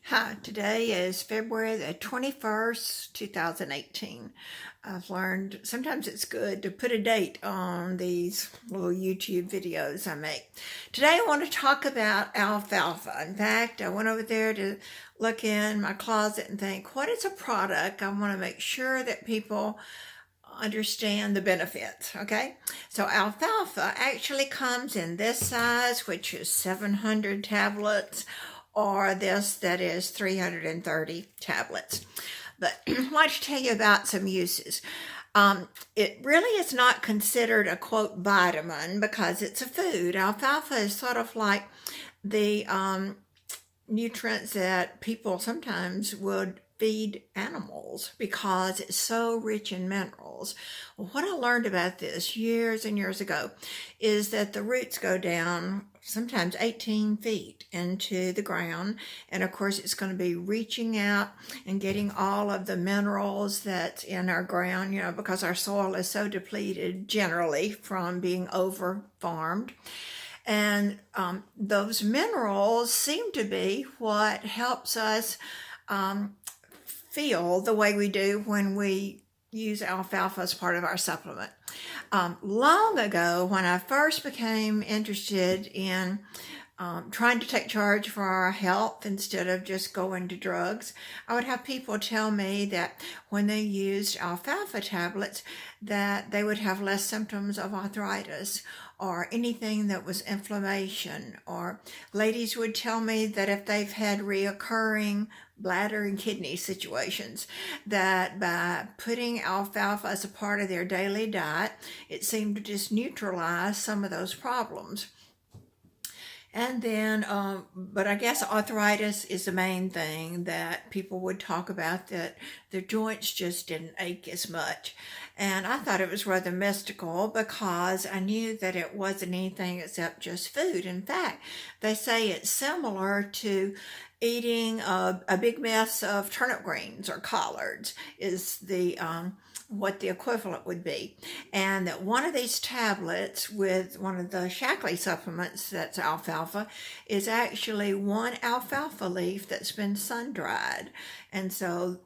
Hi, today is February the 21st, 2018. I've learned sometimes it's good to put a date on these little YouTube videos I make. Today I want to talk about alfalfa. In fact, I went over there to look in my closet and think, what is a product I want to make sure that people understand the benefits, okay? So alfalfa actually comes in this size, which is 700 tablets, or this that is 330 tablets. But I want to tell you about some uses. It really is not considered a quote vitamin because it's a food. Alfalfa is sort of like the nutrients that people sometimes would feed animals because it's so rich in minerals. Well, what I learned about this years and years ago is that the roots go down sometimes 18 feet into the ground, and of course it's going to be reaching out and getting all of the minerals that's in our ground, because our soil is so depleted generally from being over farmed. And those minerals seem to be what helps us feel the way we do when we use alfalfa as part of our supplement. Long ago, when I first became interested in trying to take charge for our health instead of just going to drugs, I would have people tell me that when they used alfalfa tablets, that they would have less symptoms of arthritis or anything that was inflammation. Or ladies would tell me that if they've had reoccurring bladder and kidney situations, that by putting alfalfa as a part of their daily diet, it seemed to just neutralize some of those problems. And then, but I guess arthritis is the main thing that people would talk about, that their joints just didn't ache as much. And I thought it was rather mystical because I knew that it wasn't anything except just food. In fact, they say it's similar to eating a big mess of turnip greens or collards is the what the equivalent would be. And that one of these tablets with one of the Shaklee supplements that's alfalfa is actually one alfalfa leaf that's been sun-dried. And so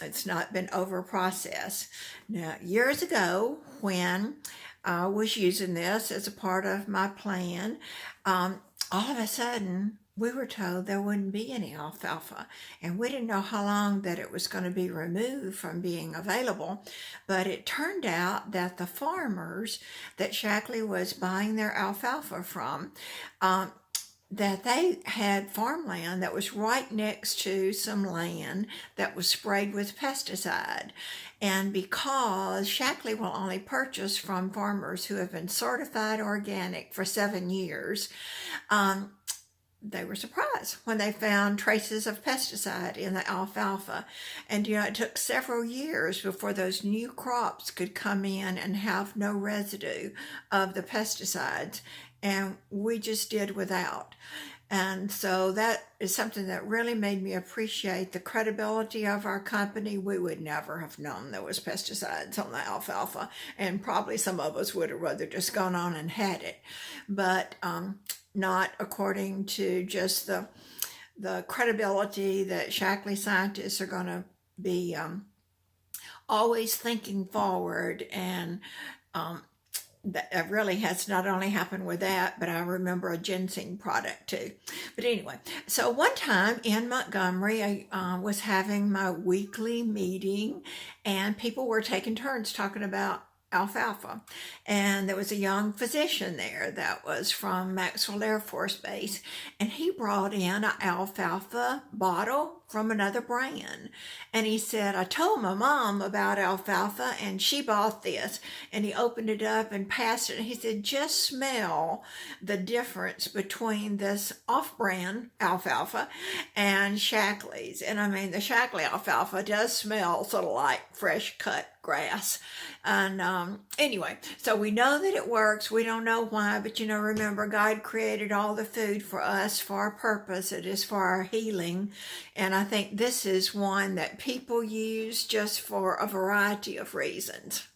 it's not been over-processed. Now, years ago, when I was using this as a part of my plan, all of a sudden, we were told there wouldn't be any alfalfa, and we didn't know how long that it was going to be removed from being available. But it turned out that the farmers that Shaklee was buying their alfalfa from, that they had farmland that was right next to some land that was sprayed with pesticide. And because Shaklee will only purchase from farmers who have been certified organic for 7 years, they were surprised when they found traces of pesticide in the alfalfa. And it took several years before those new crops could come in and have no residue of the pesticides. And we just did without. And so that is something that really made me appreciate the credibility of our company. We would never have known there was pesticides on the alfalfa, and probably some of us would have rather just gone on and had it. But not according to just the credibility that Shaklee scientists are going to be always thinking forward. And that really has not only happened with that, but I remember a ginseng product too. But anyway, so one time in Montgomery, I was having my weekly meeting, and people were taking turns talking about alfalfa. And there was a young physician there that was from Maxwell Air Force Base, and he brought in an alfalfa bottle from another brand. And he said, I told my mom about alfalfa and she bought this. And he opened it up and passed it. And he said, just smell the difference between this off-brand alfalfa and Shaklee's. And I mean, the Shaklee alfalfa does smell sort of like fresh cut grass. And anyway, so we know that it works. We don't know why, but remember, God created all the food for us for a purpose. It is for our healing. And I think this is one that people use just for a variety of reasons.